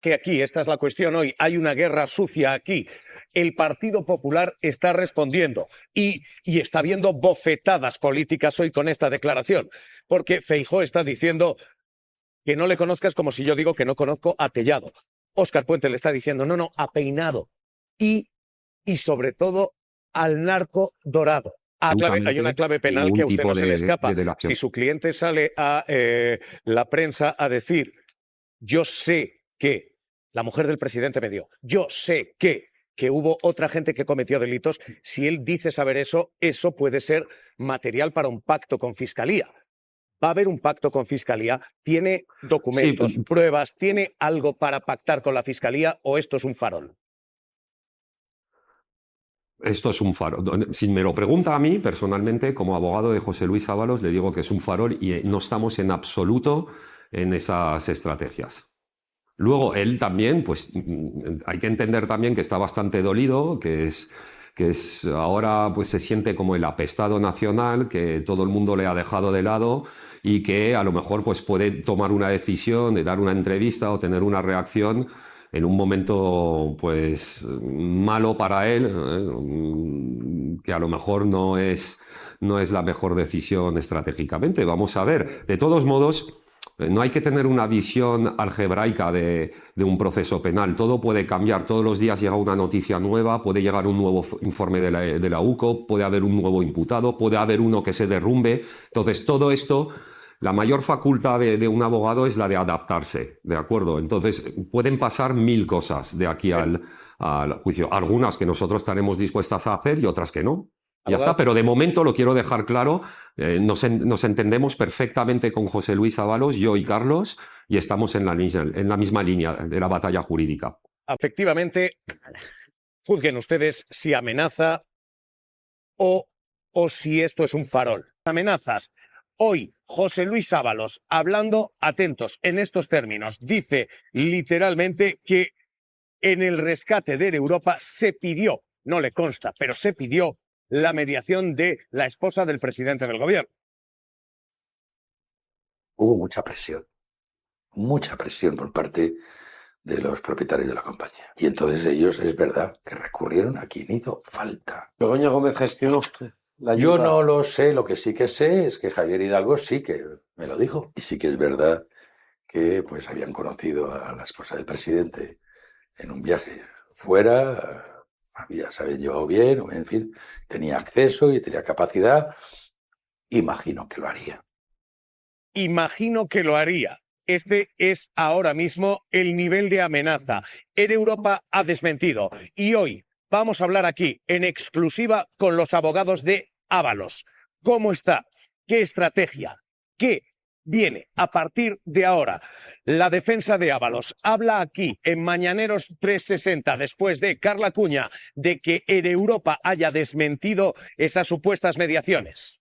que aquí, esta es la cuestión hoy, hay una guerra sucia aquí. El Partido Popular está respondiendo y está viendo bofetadas políticas hoy con esta declaración, porque Feijóo está diciendo que no le conozcas como si yo digo que no conozco a Tellado. Óscar Puente le está diciendo, no, a Peinado. Y sobre todo al narco dorado. Hay una clave penal que a usted no se le escapa. Si su cliente sale a la prensa a decir, yo sé que la mujer del presidente me dio, yo sé que hubo otra gente que cometió delitos, si él dice saber eso, eso puede ser material para un pacto con Fiscalía. ¿Va a haber un pacto con Fiscalía? ¿Tiene documentos, pruebas, tiene algo para pactar con la Fiscalía o esto es un farol? Esto es un farol. Si me lo pregunta a mí, personalmente, como abogado de José Luis Ábalos, le digo que es un farol y no estamos en absoluto en esas estrategias. Luego, él también, pues hay que entender también que está bastante dolido, que es ahora pues se siente como el apestado nacional, que todo el mundo le ha dejado de lado y que a lo mejor pues puede tomar una decisión de dar una entrevista o tener una reacción en un momento pues malo para él, que a lo mejor no es la mejor decisión estratégicamente. Vamos a ver. De todos modos, no hay que tener una visión algebraica de un proceso penal. Todo puede cambiar. Todos los días llega una noticia nueva, puede llegar un nuevo informe de la UCO, puede haber un nuevo imputado, puede haber uno que se derrumbe. Entonces, todo esto, la mayor facultad de un abogado es la de adaptarse, ¿de acuerdo? Entonces, pueden pasar 1000 cosas de aquí al juicio. Algunas que nosotros estaremos dispuestas a hacer y otras que no. Ya está, pero de momento lo quiero dejar claro, nos entendemos perfectamente con José Luis Ábalos, yo y Carlos, y estamos en la misma línea de la batalla jurídica. Efectivamente, juzguen ustedes si amenaza o si esto es un farol. Amenazas. Hoy, José Luis Ábalos, hablando, atentos, en estos términos, dice literalmente que en el rescate de Europa se pidió, no le consta, pero se pidió la mediación de la esposa del presidente del gobierno. Hubo mucha presión por parte de los propietarios de la compañía. Y entonces ellos, es verdad, que recurrieron a quien hizo falta. Begoña Gómez gestionó la ayuda. Yo no lo sé, lo que sí que sé es que Javier Hidalgo sí que me lo dijo. Y sí que es verdad que pues habían conocido a la esposa del presidente en un viaje fuera, se habían llevado bien, en fin, tenía acceso y tenía capacidad. Imagino que lo haría. Imagino que lo haría. Este es ahora mismo el nivel de amenaza. Air Europa ha desmentido. Y hoy vamos a hablar aquí en exclusiva con los abogados de Ábalos. ¿Cómo está? ¿Qué estrategia? ¿Qué viene a partir de ahora? La defensa de Ábalos habla aquí en Mañaneros 360, después de Carla Cuña, de que Air Europa haya desmentido esas supuestas mediaciones.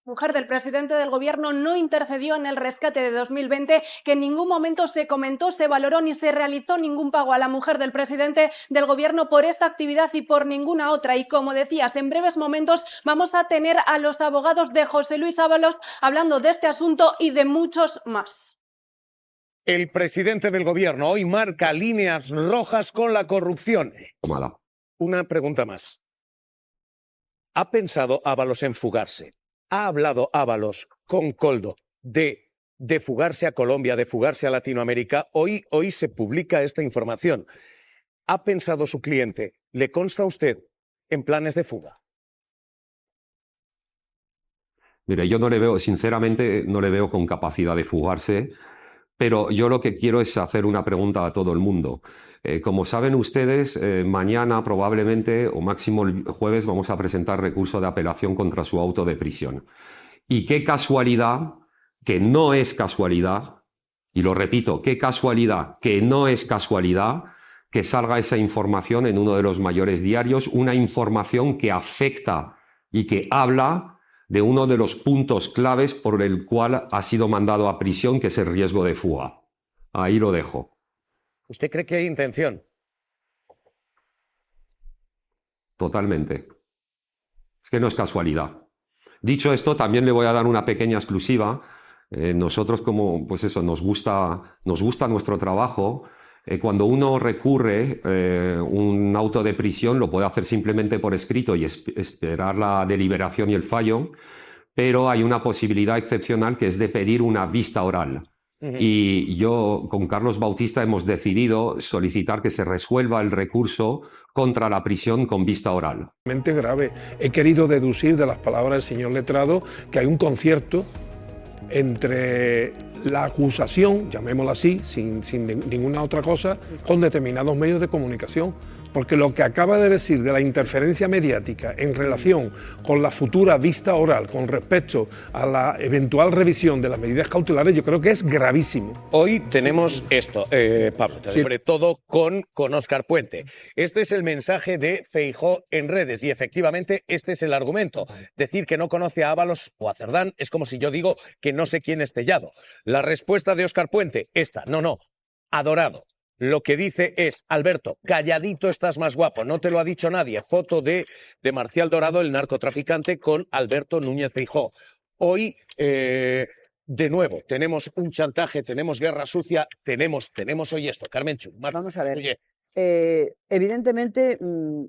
Mujer del presidente del gobierno no intercedió en el rescate de 2020, que en ningún momento se comentó, se valoró ni se realizó ningún pago a la mujer del presidente del gobierno por esta actividad y por ninguna otra. Y como decías, en breves momentos vamos a tener a los abogados de José Luis Ábalos hablando de este asunto y de muchos más. El presidente del gobierno hoy marca líneas rojas con la corrupción. Tómala. Una pregunta más. ¿Ha pensado Ábalos en fugarse? ¿Ha hablado Ábalos con Koldo de fugarse a Colombia, de fugarse a Latinoamérica? Hoy se publica esta información. ¿Ha pensado su cliente, le consta a usted, en planes de fuga? Mire, yo no le veo, sinceramente, no le veo con capacidad de fugarse, pero yo lo que quiero es hacer una pregunta a todo el mundo. Como saben ustedes, mañana probablemente o máximo el jueves vamos a presentar recurso de apelación contra su auto de prisión. Y qué casualidad, que no es casualidad, y lo repito, qué casualidad, que no es casualidad, que salga esa información en uno de los mayores diarios, una información que afecta y que habla de uno de los puntos claves por el cual ha sido mandado a prisión, que es el riesgo de fuga. Ahí lo dejo. ¿Usted cree que hay intención? Totalmente. Es que no es casualidad. Dicho esto, también le voy a dar una pequeña exclusiva. Nosotros, como pues eso, nos gusta nuestro trabajo. Cuando uno recurre un auto de prisión, lo puede hacer simplemente por escrito y esperar la deliberación y el fallo, pero hay una posibilidad excepcional que es de pedir una vista oral. Y yo, con Carlos Bautista, hemos decidido solicitar que se resuelva el recurso contra la prisión con vista oral. Grave. He querido deducir de las palabras del señor letrado que hay un concierto entre la acusación, llamémosla así, sin ninguna otra cosa, con determinados medios de comunicación. Porque lo que acaba de decir de la interferencia mediática en relación con la futura vista oral con respecto a la eventual revisión de las medidas cautelares, yo creo que es gravísimo. Hoy tenemos esto, Pablo, sobre todo con Óscar Puente. Este es el mensaje de Feijóo en redes y efectivamente este es el argumento. Decir que no conoce a Ábalos o a Cerdán es como si yo digo que no sé quién es Tellado. La respuesta de Óscar Puente, esta, no, adorado. Lo que dice es, Alberto, calladito estás más guapo, no te lo ha dicho nadie. Foto de Marcial Dorado, el narcotraficante, con Alberto Núñez Feijóo. Hoy, de nuevo, tenemos un chantaje, tenemos guerra sucia, tenemos hoy esto. Carmenchu, vamos a ver. Evidentemente,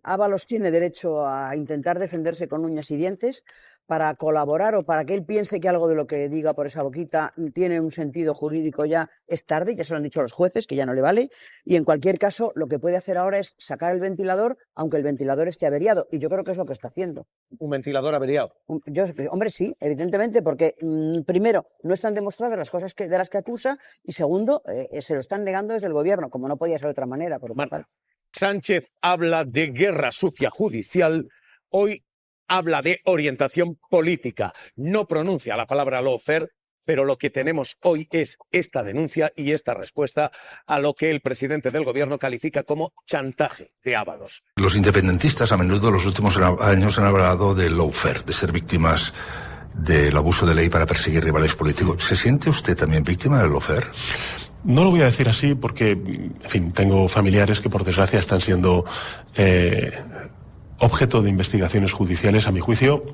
Ábalos tiene derecho a intentar defenderse con uñas y dientes. Para colaborar o para que él piense que algo de lo que diga por esa boquita tiene un sentido jurídico ya es tarde, ya se lo han dicho los jueces, que ya no le vale, y en cualquier caso lo que puede hacer ahora es sacar el ventilador, aunque el ventilador esté averiado, y yo creo que es lo que está haciendo. ¿Un ventilador averiado? Hombre, sí, evidentemente, porque primero, no están demostradas las cosas de las que acusa, y segundo, se lo están negando desde el gobierno, como no podía ser de otra manera. Por Marta, Sánchez habla de guerra sucia judicial, hoy habla de orientación política, no pronuncia la palabra lawfare, pero lo que tenemos hoy es esta denuncia y esta respuesta a lo que el presidente del gobierno califica como chantaje de Ábalos. Los independentistas a menudo en los últimos años han hablado de lawfare, de ser víctimas del abuso de ley para perseguir rivales políticos. ¿Se siente usted también víctima del lawfare? No lo voy a decir así porque, en fin, tengo familiares que por desgracia están siendo objeto de investigaciones judiciales, a mi juicio,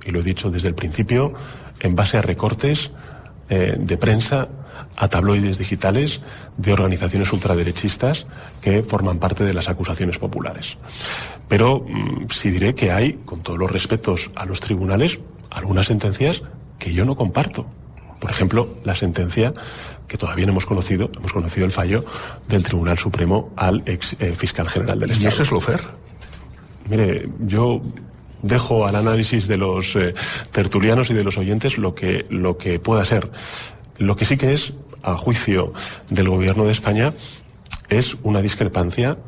y lo he dicho desde el principio, en base a recortes de prensa, a tabloides digitales de organizaciones ultraderechistas que forman parte de las acusaciones populares. Pero sí diré que hay, con todos los respetos a los tribunales, algunas sentencias que yo no comparto. Por ejemplo, la sentencia que todavía no hemos conocido el fallo del Tribunal Supremo al ex fiscal general del Estado. ¿Y eso es lawfare? Mire, yo dejo al análisis de los tertulianos y de los oyentes lo que pueda ser. Lo que sí que es, a juicio del gobierno de España, es una discrepancia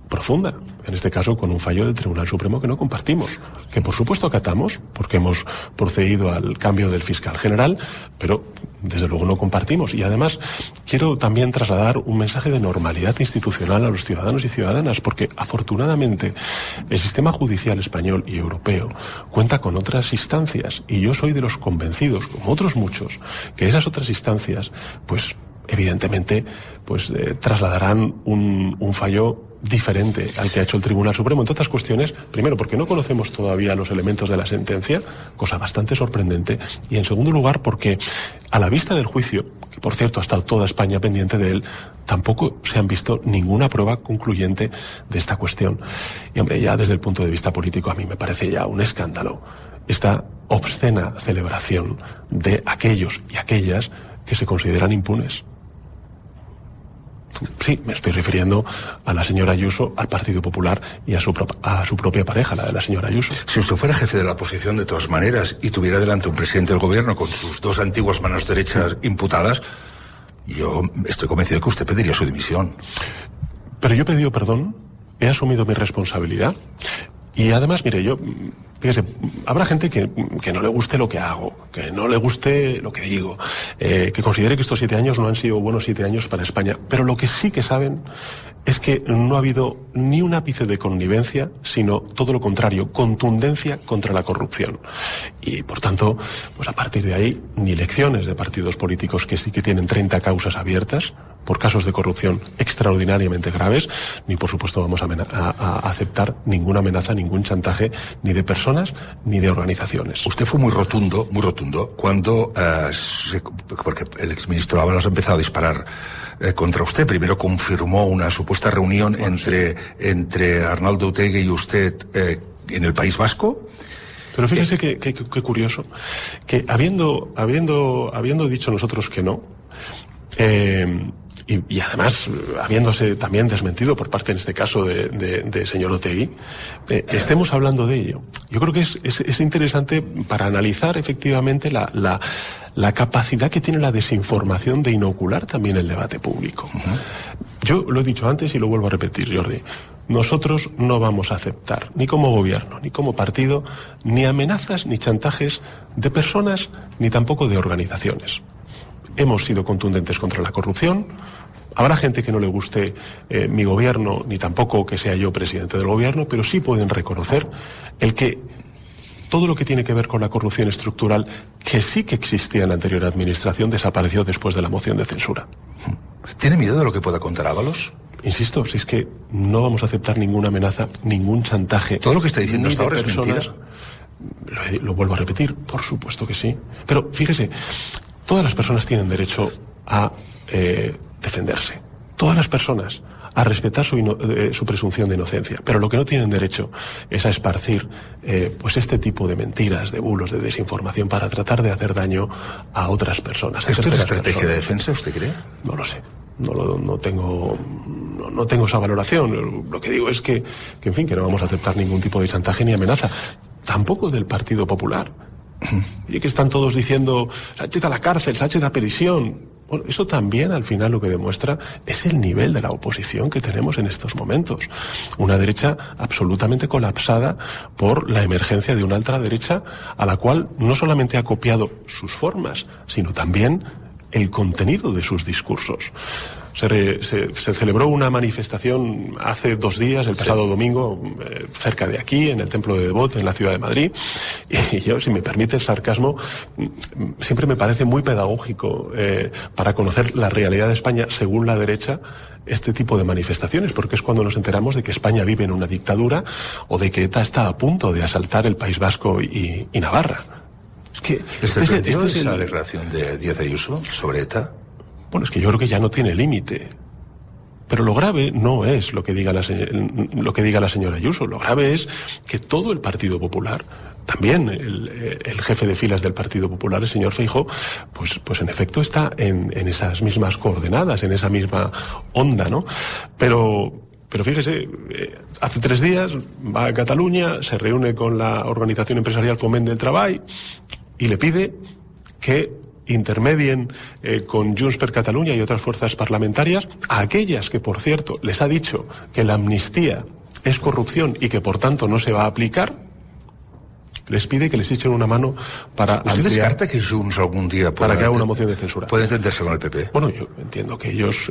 profunda, en este caso con un fallo del Tribunal Supremo que no compartimos, que por supuesto acatamos, porque hemos procedido al cambio del fiscal general, pero desde luego no compartimos. Y además quiero también trasladar un mensaje de normalidad institucional a los ciudadanos y ciudadanas, porque afortunadamente el sistema judicial español y europeo cuenta con otras instancias, y yo soy de los convencidos, como otros muchos, que esas otras instancias, pues evidentemente, trasladarán un fallo diferente al que ha hecho el Tribunal Supremo, entre otras cuestiones, primero porque no conocemos todavía los elementos de la sentencia, cosa bastante sorprendente, y en segundo lugar porque a la vista del juicio, que por cierto ha estado toda España pendiente de él, tampoco se han visto ninguna prueba concluyente de esta cuestión. Y hombre, ya desde el punto de vista político a mí me parece ya un escándalo esta obscena celebración de aquellos y aquellas que se consideran impunes. Sí, me estoy refiriendo a la señora Ayuso, al Partido Popular y a su propia pareja, la de la señora Ayuso. Si usted fuera jefe de la oposición de todas maneras y tuviera delante un presidente del gobierno con sus dos antiguas manos derechas imputadas, yo estoy convencido de que usted pediría su dimisión. Pero yo he pedido perdón, he asumido mi responsabilidad y además, mire, fíjese, habrá gente que no le guste lo que hago, que no le guste lo que digo, que considere que estos 7 años no han sido buenos 7 años para España. Pero lo que sí que saben es que no ha habido ni un ápice de connivencia, sino todo lo contrario, contundencia contra la corrupción. Y, por tanto, pues a partir de ahí, ni lecciones de partidos políticos que sí que tienen 30 causas abiertas, por casos de corrupción extraordinariamente graves, ni por supuesto vamos a aceptar ninguna amenaza, ningún chantaje, ni de personas ni de organizaciones. Usted fue muy rotundo cuando, porque el exministro Ábalos ha empezado a disparar contra usted. Primero confirmó una supuesta reunión entre Arnaldo Otegi y usted en el País Vasco. Pero fíjese qué curioso, que habiendo dicho nosotros que no, y además habiéndose también desmentido por parte en este caso de señor Otegi, estemos hablando de ello. Yo creo que es interesante para analizar efectivamente la capacidad que tiene la desinformación de inocular también el debate público. Yo lo he dicho antes y lo vuelvo a repetir, Jordi. Nosotros no vamos a aceptar, ni como gobierno, ni como partido, ni amenazas ni chantajes de personas, ni tampoco de organizaciones. Hemos sido contundentes contra la corrupción. Habrá gente que no le guste mi gobierno, ni tampoco que sea yo presidente del gobierno, pero sí pueden reconocer el que todo lo que tiene que ver con la corrupción estructural, que sí que existía en la anterior administración, desapareció después de la moción de censura. ¿Tiene miedo de lo que pueda contar Ábalos? Insisto, si es que no vamos a aceptar ninguna amenaza, ningún chantaje. ¿Todo lo que está diciendo hasta ahora es mentira? Lo vuelvo a repetir, por supuesto que sí. Pero fíjese, todas las personas tienen derecho a defenderse. Todas las personas a respetar su presunción de inocencia. Pero lo que no tienen derecho es a esparcir pues este tipo de mentiras, de bulos, de desinformación para tratar de hacer daño a otras personas. ¿Esto es estrategia de defensa, usted cree? No lo sé. No tengo esa valoración. Lo que digo es que en fin, que no vamos a aceptar ningún tipo de chantaje ni amenaza. Tampoco del Partido Popular. Y que están todos diciendo Sánchez a la cárcel, Sánchez a prisión. Bueno, eso también al final lo que demuestra es el nivel de la oposición que tenemos en estos momentos. Una derecha absolutamente colapsada por la emergencia de una ultraderecha a la cual no solamente ha copiado sus formas, sino también el contenido de sus discursos. Se celebró una manifestación hace 2 días, el pasado domingo, cerca de aquí, en el Templo de Devot, en la ciudad de Madrid. Y yo, si me permite el sarcasmo, siempre me parece muy pedagógico para conocer la realidad de España según la derecha este tipo de manifestaciones, porque es cuando nos enteramos de que España vive en una dictadura o de que ETA está a punto de asaltar el País Vasco y Navarra. Es que esa declaración de Díaz Ayuso sobre ETA? Bueno, es que yo creo que ya no tiene límite. Pero lo grave no es lo que diga la señora Ayuso. Lo grave es que todo el Partido Popular, también el jefe de filas del Partido Popular, el señor Feijóo, pues en efecto está en esas mismas coordenadas, en esa misma onda, ¿no? Pero fíjese, hace 3 días va a Cataluña, se reúne con la organización empresarial Foment del Treball y le pide que intermedien con Junts per Catalunya y otras fuerzas parlamentarias, a aquellas que, por cierto, les ha dicho que la amnistía es corrupción y que, por tanto, no se va a aplicar, les pide que les echen una mano para ¿Usted descarta que Junts algún día para que haga una moción de censura? ¿Puede entenderse con el PP? Bueno, yo entiendo que ellos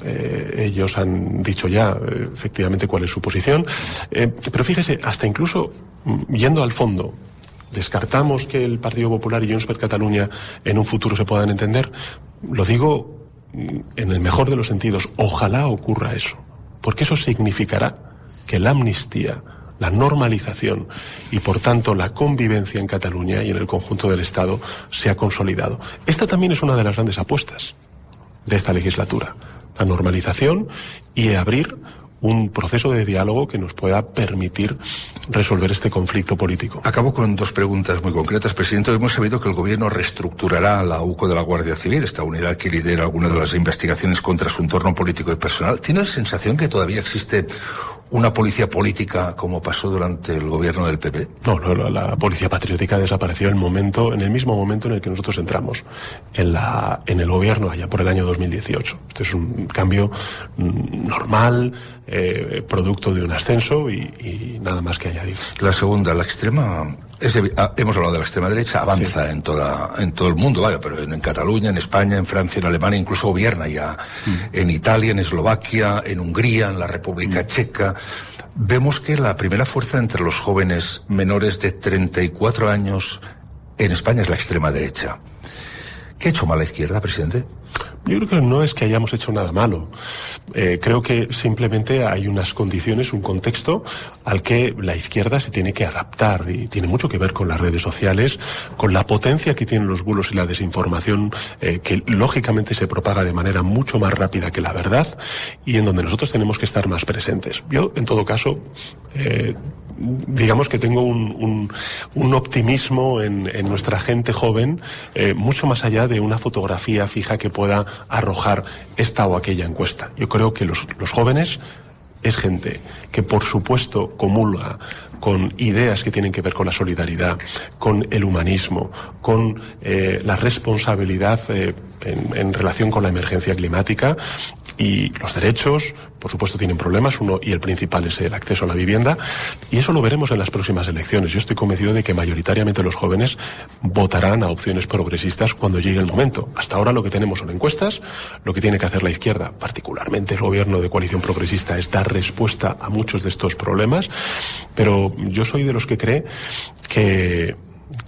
han dicho ya efectivamente cuál es su posición, pero fíjese, hasta incluso yendo al fondo, descartamos que el Partido Popular y Junts per Catalunya en un futuro se puedan entender. Lo digo en el mejor de los sentidos. Ojalá ocurra eso, porque eso significará que la amnistía, la normalización y por tanto la convivencia en Cataluña y en el conjunto del Estado se ha consolidado. Esta también es una de las grandes apuestas de esta legislatura. La normalización y abrir un proceso de diálogo que nos pueda permitir resolver este conflicto político. Acabo con 2 preguntas muy concretas. Presidente, hemos sabido que el Gobierno reestructurará la UCO de la Guardia Civil, esta unidad que lidera algunas de las investigaciones contra su entorno político y personal. ¿Tiene la sensación que todavía existe una policía política como pasó durante el gobierno del PP? No, la policía patriótica desapareció en el mismo momento en el que nosotros entramos en el gobierno allá por el año 2018. Esto es un cambio normal, producto de un ascenso y nada más que añadir. La segunda, hemos hablado de la extrema derecha, avanza en todo el mundo, vaya, pero en Cataluña, en España, en Francia, en Alemania, incluso gobierna ya en Italia, en Eslovaquia, en Hungría, en la República Checa. Vemos que la primera fuerza entre los jóvenes menores de 34 años en España es la extrema derecha. ¿Qué ha hecho mal la izquierda, presidente? Yo creo que no es que hayamos hecho nada malo. Creo que simplemente hay unas condiciones, un contexto al que la izquierda se tiene que adaptar, y tiene mucho que ver con las redes sociales, con la potencia que tienen los bulos y la desinformación, que lógicamente se propaga de manera mucho más rápida que la verdad, y en donde nosotros tenemos que estar más presentes. Yo, en todo caso, digamos que tengo un optimismo en nuestra gente joven, mucho más allá de una fotografía fija que pueda arrojar esta o aquella encuesta. Yo creo que los jóvenes es gente que, por supuesto, comulga con ideas que tienen que ver con la solidaridad, con el humanismo, con la responsabilidad en relación con la emergencia climática, y los derechos, por supuesto, tienen problemas. Uno, y el principal, es el acceso a la vivienda, y eso lo veremos en las próximas elecciones. Yo estoy convencido de que mayoritariamente los jóvenes votarán a opciones progresistas cuando llegue el momento. Hasta ahora lo que tenemos son encuestas. Lo que tiene que hacer la izquierda, particularmente el gobierno de coalición progresista, es dar respuesta a muchos de estos problemas, pero yo soy de los que cree que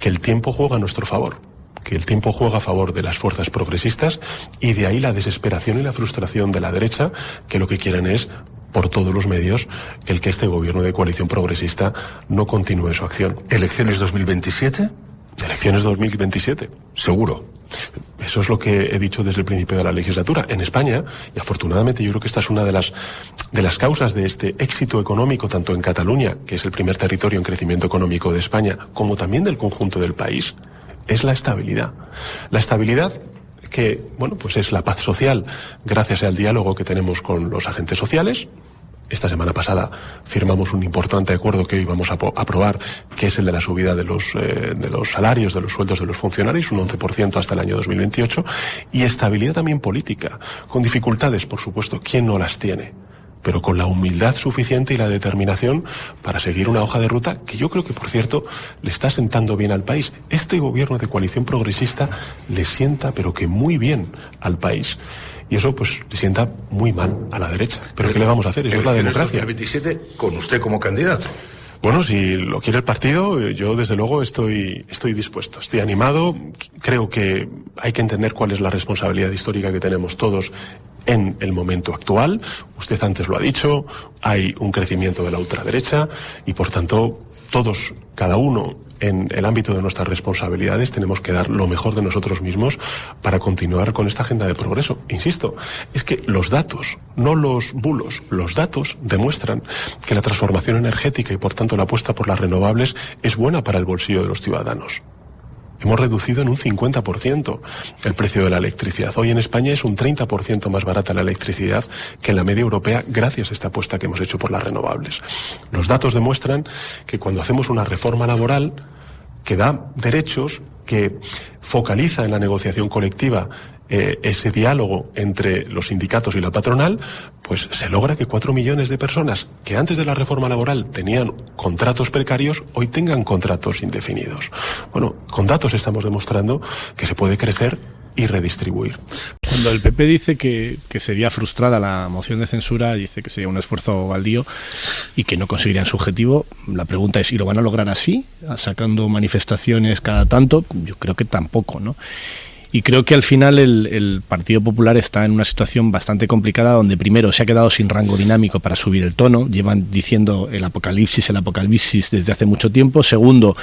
el tiempo juega a nuestro favor, que el tiempo juega a favor de las fuerzas progresistas, y de ahí la desesperación y la frustración de la derecha, que lo que quieren es, por todos los medios, el que este gobierno de coalición progresista no continúe su acción. ¿Elecciones 2027? Elecciones 2027. Seguro. Eso es lo que he dicho desde el principio de la legislatura. En España, y afortunadamente yo creo que esta es una de las causas de este éxito económico, tanto en Cataluña, que es el primer territorio en crecimiento económico de España, como también del conjunto del país, es la estabilidad. La estabilidad que, bueno, pues es la paz social, gracias al diálogo que tenemos con los agentes sociales. Esta semana pasada firmamos un importante acuerdo que hoy vamos a aprobar, que es el de la subida de los salarios, de los sueldos de los funcionarios, un 11% hasta el año 2028, y estabilidad también política, con dificultades, por supuesto. ¿Quién no las tiene? Pero con la humildad suficiente y la determinación para seguir una hoja de ruta que yo creo que, por cierto, le está sentando bien al país. Este gobierno de coalición progresista le sienta, pero que muy bien, al país. Y eso, pues, le sienta muy mal a la derecha. ¿Pero qué le vamos a hacer? Eso es la democracia. 2027 con usted como candidato. Bueno, si lo quiere el partido, yo desde luego estoy dispuesto, estoy animado. Creo que hay que entender cuál es la responsabilidad histórica que tenemos todos en el momento actual. Usted antes lo ha dicho, hay un crecimiento de la ultraderecha y, por tanto, todos, cada uno en el ámbito de nuestras responsabilidades, tenemos que dar lo mejor de nosotros mismos para continuar con esta agenda de progreso. Insisto, es que los datos, no los bulos, los datos demuestran que la transformación energética y, por tanto, la apuesta por las renovables es buena para el bolsillo de los ciudadanos. Hemos reducido en un 50% el precio de la electricidad. Hoy en España es un 30% más barata la electricidad que en la media europea, gracias a esta apuesta que hemos hecho por las renovables. Los datos demuestran que cuando hacemos una reforma laboral que da derechos, que focaliza en la negociación colectiva ese diálogo entre los sindicatos y la patronal, pues se logra que 4 millones de personas que antes de la reforma laboral tenían contratos precarios, hoy tengan contratos indefinidos. Bueno, con datos estamos demostrando que se puede crecer y redistribuir. Cuando el PP dice que sería frustrada la moción de censura, dice que sería un esfuerzo baldío y que no conseguirían su objetivo, la pregunta es, ¿y lo van a lograr así, sacando manifestaciones cada tanto? Yo creo que tampoco, ¿no? Y creo que al final el Partido Popular está en una situación bastante complicada, donde primero se ha quedado sin rango dinámico para subir el tono, llevan diciendo el apocalipsis desde hace mucho tiempo. Segundo,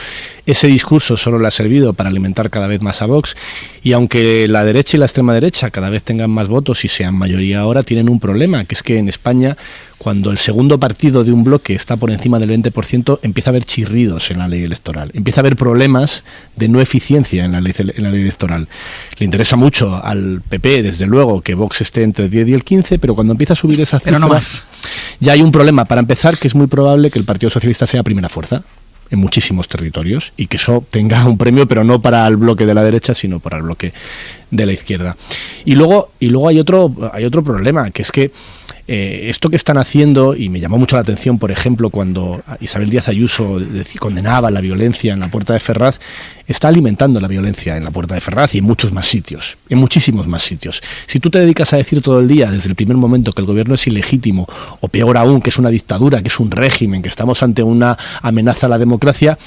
ese discurso solo le ha servido para alimentar cada vez más a Vox, y aunque la derecha y la extrema derecha cada vez tengan más votos y sean mayoría ahora, tienen un problema, que es que en España, cuando el segundo partido de un bloque está por encima del 20%, empieza a haber chirridos en la ley electoral, empieza a haber problemas de no eficiencia en la ley electoral. Le interesa mucho al PP, desde luego, que Vox esté entre el 10 y el 15, pero cuando empieza a subir esa cifra, no más, ya hay un problema. Para empezar, que es muy probable que el Partido Socialista sea primera fuerza en muchísimos territorios y que eso tenga un premio, pero no para el bloque de la derecha, sino para el bloque de la izquierda. Y luego hay otro problema, que es que esto que están haciendo, y me llamó mucho la atención, por ejemplo, cuando Isabel Díaz Ayuso condenaba la violencia en la Puerta de Ferraz, está alimentando la violencia en la Puerta de Ferraz y en muchos más sitios, en muchísimos más sitios. Si tú te dedicas a decir todo el día, desde el primer momento, que el gobierno es ilegítimo, o peor aún, que es una dictadura, que es un régimen, que estamos ante una amenaza a la democracia,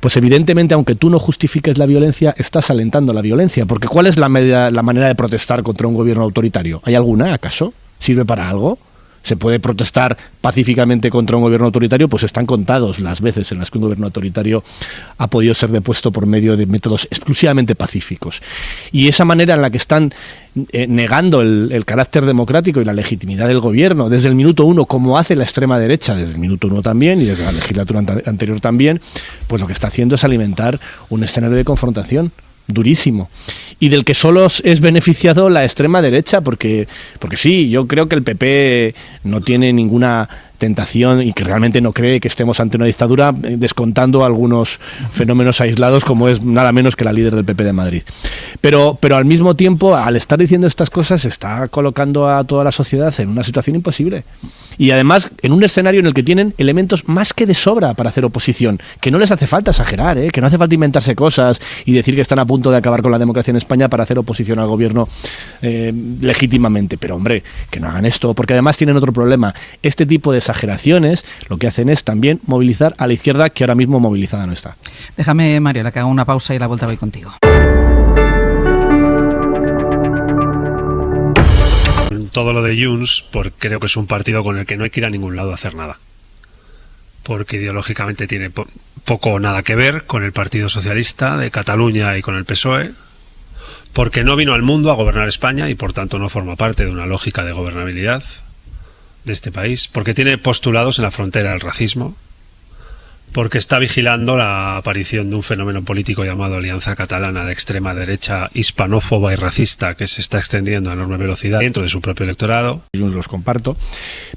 pues evidentemente, aunque tú no justifiques la violencia, estás alentando la violencia. Porque ¿cuál es la manera de protestar contra un gobierno autoritario? ¿Hay alguna, acaso? ¿Sirve para algo? ¿Se puede protestar pacíficamente contra un gobierno autoritario? Pues están contados las veces en las que un gobierno autoritario ha podido ser depuesto por medio de métodos exclusivamente pacíficos. Y esa manera en la que están negando el carácter democrático y la legitimidad del gobierno desde el minuto uno, como hace la extrema derecha desde el minuto uno también y desde la legislatura anterior también, pues lo que está haciendo es alimentar un escenario de confrontación durísimo, y del que solo es beneficiado la extrema derecha, porque sí, yo creo que el PP no tiene ninguna tentación y que realmente no cree que estemos ante una dictadura, descontando algunos fenómenos aislados como es nada menos que la líder del PP de Madrid. Pero al mismo tiempo, al estar diciendo estas cosas, está colocando a toda la sociedad en una situación imposible. Y además en un escenario en el que tienen elementos más que de sobra para hacer oposición, que no les hace falta exagerar, que no hace falta inventarse cosas y decir que están a punto de acabar con la democracia en España para hacer oposición al gobierno legítimamente. Pero hombre, que no hagan esto, porque además tienen otro problema. Este tipo de exageraciones lo que hacen es también movilizar a la izquierda, que ahora mismo movilizada no está. Déjame, Mariola, que haga una pausa y la vuelta voy contigo. Todo lo de Junts, porque creo que es un partido con el que no hay que ir a ningún lado a hacer nada, porque ideológicamente tiene poco o nada que ver con el Partido Socialista de Cataluña y con el PSOE, porque no vino al mundo a gobernar España y por tanto no forma parte de una lógica de gobernabilidad de este país, porque tiene postulados en la frontera del racismo, porque está vigilando la aparición de un fenómeno político llamado Alianza Catalana de extrema derecha hispanófoba y racista que se está extendiendo a enorme velocidad dentro de su propio electorado. Yo los comparto,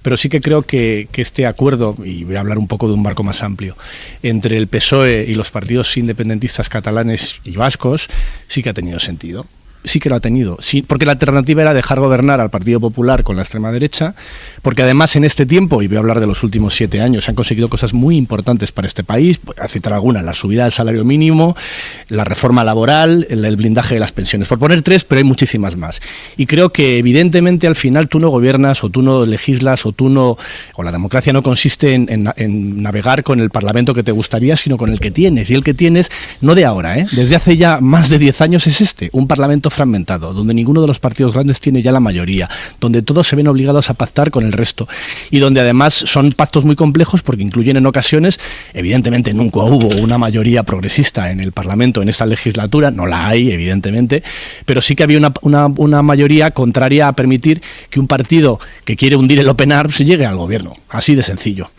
pero sí que creo que este acuerdo, y voy a hablar un poco de un marco más amplio, entre el PSOE y los partidos independentistas catalanes y vascos, sí que ha tenido sentido. Sí que lo ha tenido, sí, porque la alternativa era dejar gobernar al Partido Popular con la extrema derecha, porque además en este tiempo, y voy a hablar de los últimos 7 años, se han conseguido cosas muy importantes para este país, voy a citar algunas: la subida del salario mínimo, la reforma laboral, el blindaje de las pensiones, por poner 3, pero hay muchísimas más. Y creo que evidentemente al final tú no gobiernas, o tú no legislas, o la democracia no consiste en navegar con el Parlamento que te gustaría, sino con el que tienes, y el que tienes no de ahora, desde hace ya más de 10 años es un Parlamento fragmentado, donde ninguno de los partidos grandes tiene ya la mayoría, donde todos se ven obligados a pactar con el resto y donde además son pactos muy complejos porque incluyen en ocasiones, evidentemente nunca hubo una mayoría progresista en el Parlamento en esta legislatura, no la hay evidentemente, pero sí que había una mayoría contraria a permitir que un partido que quiere hundir el Open Arms llegue al gobierno, así de sencillo.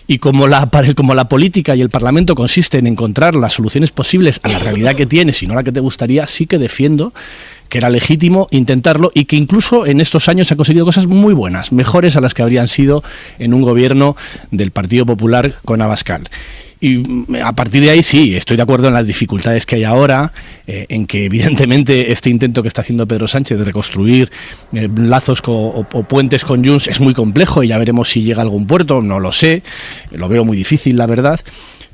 Y como la política y el Parlamento consiste en encontrar las soluciones posibles a la realidad que tienes y no la que te gustaría, sí que defiendo que era legítimo intentarlo y que incluso en estos años se han conseguido cosas muy buenas, mejores a las que habrían sido en un gobierno del Partido Popular con Abascal. Y a partir de ahí sí, estoy de acuerdo en las dificultades que hay ahora, en que evidentemente este intento que está haciendo Pedro Sánchez de reconstruir lazos o puentes con Junts es muy complejo y ya veremos si llega a algún puerto, no lo sé, lo veo muy difícil la verdad.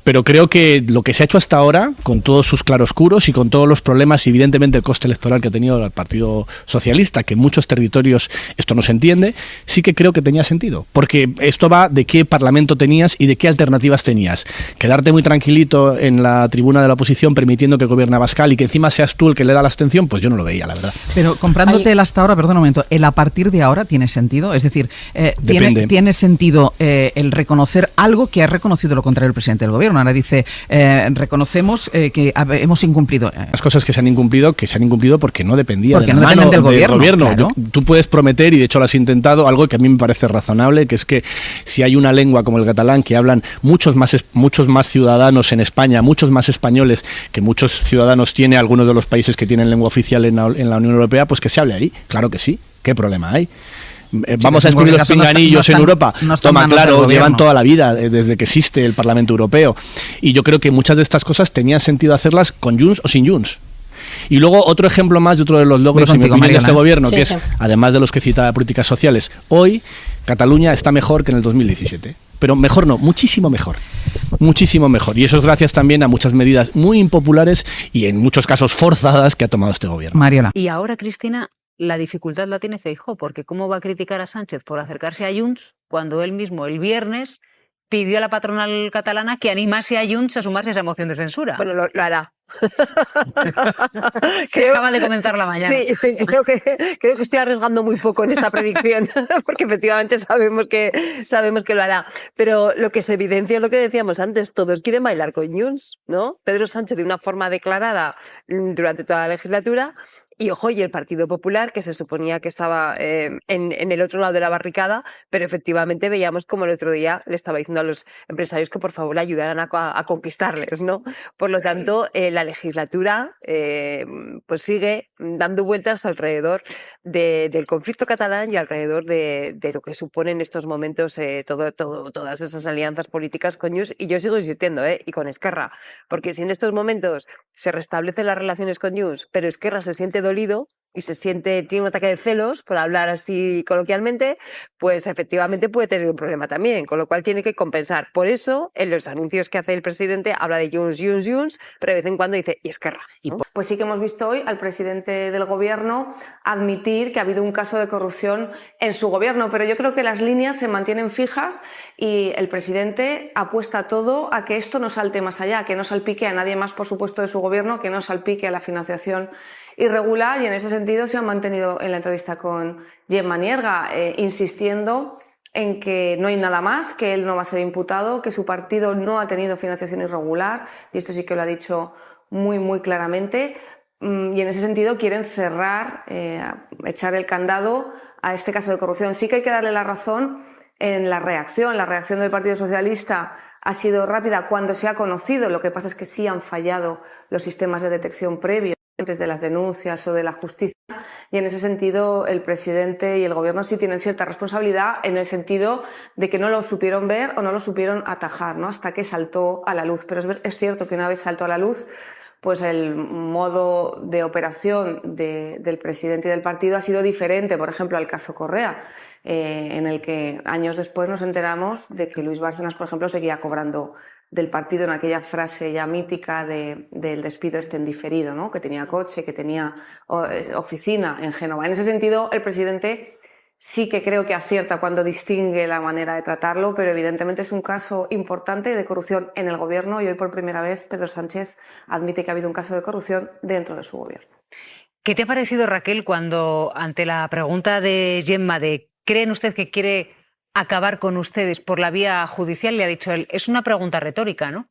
Pero creo que lo que se ha hecho hasta ahora, con todos sus claroscuros y con todos los problemas y evidentemente el coste electoral que ha tenido el Partido Socialista, que en muchos territorios esto no se entiende, sí que creo que tenía sentido. Porque esto va de qué parlamento tenías y de qué alternativas tenías. Quedarte muy tranquilito en la tribuna de la oposición permitiendo que gobierne Abascal y que encima seas tú el que le da la abstención, pues yo no lo veía, la verdad. Pero comprándote el hasta ahora, perdón un momento, ¿el a partir de ahora tiene sentido? Es decir, ¿tiene sentido el reconocer algo que ha reconocido lo contrario el presidente del gobierno? Ahora dice, reconocemos que hemos incumplido. Las cosas que se han incumplido porque no dependía porque de la mano del gobierno. Claro. Tú puedes prometer, y de hecho lo has intentado, algo que a mí me parece razonable, que es que si hay una lengua como el catalán que hablan muchos más ciudadanos en España, muchos más españoles que muchos ciudadanos tiene algunos de los países que tienen lengua oficial en la Unión Europea, pues que se hable ahí. Claro que sí. ¿Qué problema hay? Vamos a excluir los pinganillos en Europa. Toma, claro, llevan toda la vida desde que existe el Parlamento Europeo. Y yo creo que muchas de estas cosas tenían sentido hacerlas con Junts o sin Junts. Y luego otro ejemplo más de otro de los logros de este gobierno, que es, además de los que citaba de políticas sociales, hoy Cataluña está mejor que en el 2017. Pero mejor no, muchísimo mejor. Muchísimo mejor. Y eso es gracias también a muchas medidas muy impopulares y en muchos casos forzadas que ha tomado este gobierno. Mariola. Y ahora, Cristina, la dificultad la tiene Feijóo, porque ¿cómo va a criticar a Sánchez por acercarse a Junts cuando él mismo el viernes pidió a la patronal catalana que animase a Junts a sumarse a esa moción de censura. Bueno, lo hará. Se acaba de comenzar la mañana. Sí, creo que estoy arriesgando muy poco en esta predicción, porque efectivamente sabemos que lo hará. Pero lo que se evidencia es lo que decíamos antes, todos quieren bailar con Junts, ¿no? Pedro Sánchez de una forma declarada durante toda la legislatura. Y ojo, y el Partido Popular, que se suponía que estaba en el otro lado de la barricada, pero efectivamente veíamos como el otro día le estaba diciendo a los empresarios que por favor ayudaran a conquistarles, ¿no? Por lo tanto, la legislatura pues sigue dando vueltas alrededor del conflicto catalán y alrededor de lo que supone en estos momentos todas esas alianzas políticas con Junts. Y yo sigo insistiendo, y con Esquerra, porque si en estos momentos se restablecen las relaciones con Junts, pero Esquerra se siente dolido y tiene un ataque de celos, por hablar así coloquialmente, pues efectivamente puede tener un problema también, con lo cual tiene que compensar. Por eso, en los anuncios que hace el presidente, habla de Junts, pero de vez en cuando dice, y Esquerra, ¿no? Pues sí que hemos visto hoy al presidente del gobierno admitir que ha habido un caso de corrupción en su gobierno, pero yo creo que las líneas se mantienen fijas y el presidente apuesta todo a que esto no salte más allá, que no salpique a nadie más, por supuesto, de su gobierno, que no salpique a la financiación irregular, y en ese sentido se ha mantenido en la entrevista con Gemma Nierga, insistiendo en que no hay nada más, que él no va a ser imputado, que su partido no ha tenido financiación irregular, y esto sí que lo ha dicho muy, muy claramente, y en ese sentido quieren cerrar, echar el candado a este caso de corrupción. Sí que hay que darle la razón en la reacción del Partido Socialista ha sido rápida cuando se ha conocido, lo que pasa es que sí han fallado los sistemas de detección previos antes de las denuncias o de la justicia, y en ese sentido el presidente y el gobierno sí tienen cierta responsabilidad en el sentido de que no lo supieron ver o no lo supieron atajar, ¿no? Hasta que saltó a la luz. Pero es cierto que una vez saltó a la luz, pues el modo de operación del presidente y del partido ha sido diferente, por ejemplo, al caso Correa, en el que años después nos enteramos de que Luis Bárcenas, por ejemplo, seguía cobrando del partido en aquella frase ya mítica del despido en diferido, ¿no? Que tenía coche, que tenía oficina en Génova. En ese sentido, el presidente sí que creo que acierta cuando distingue la manera de tratarlo, pero evidentemente es un caso importante de corrupción en el gobierno, y hoy por primera vez Pedro Sánchez admite que ha habido un caso de corrupción dentro de su gobierno. ¿Qué te ha parecido, Raquel, cuando ante la pregunta de Gemma de ¿creen usted que quiere acabar con ustedes por la vía judicial? Le ha dicho él, es una pregunta retórica, ¿no?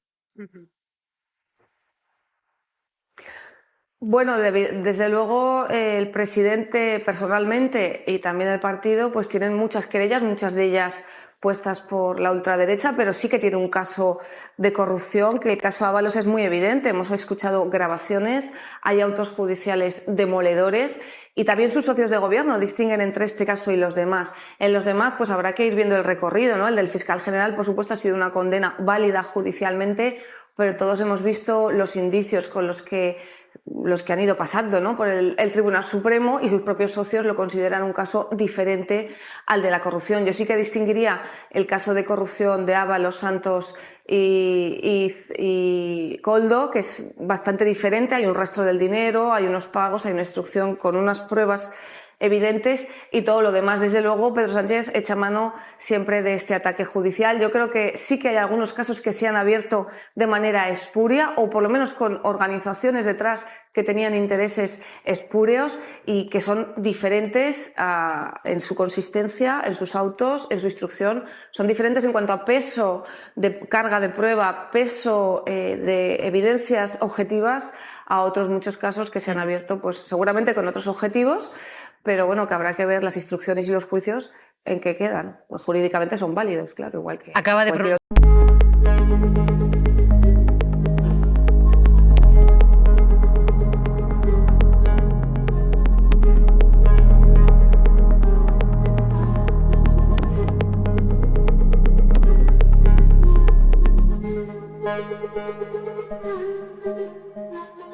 Bueno, desde luego el presidente personalmente y también el partido pues tienen muchas querellas, muchas de ellas puestas por la ultraderecha, pero sí que tiene un caso de corrupción, que el caso Ábalos es muy evidente. Hemos escuchado grabaciones, hay autos judiciales demoledores, y también sus socios de gobierno distinguen entre este caso y los demás. En los demás pues habrá que ir viendo el recorrido, ¿no? El del fiscal general, por supuesto, ha sido una condena válida judicialmente, pero todos hemos visto los indicios con los que han ido pasando, ¿no? Por el Tribunal Supremo, y sus propios socios lo consideran un caso diferente al de la corrupción. Yo sí que distinguiría el caso de corrupción de Ábalos, Santos y Koldo, que es bastante diferente. Hay un rastro del dinero, hay unos pagos, hay una instrucción con unas pruebas evidentes, y todo lo demás. Desde luego, Pedro Sánchez echa mano siempre de este ataque judicial. Yo creo que sí que hay algunos casos que se han abierto de manera espuria, o por lo menos con organizaciones detrás que tenían intereses espúreos y que son diferentes en su consistencia, en sus autos, en su instrucción. Son diferentes en cuanto a peso de carga de prueba, peso de evidencias objetivas, a otros muchos casos que se han abierto, pues seguramente con otros objetivos, pero bueno, que habrá que ver las instrucciones y los juicios en qué quedan. Pues jurídicamente son válidos, claro, igual que acaba de cualquier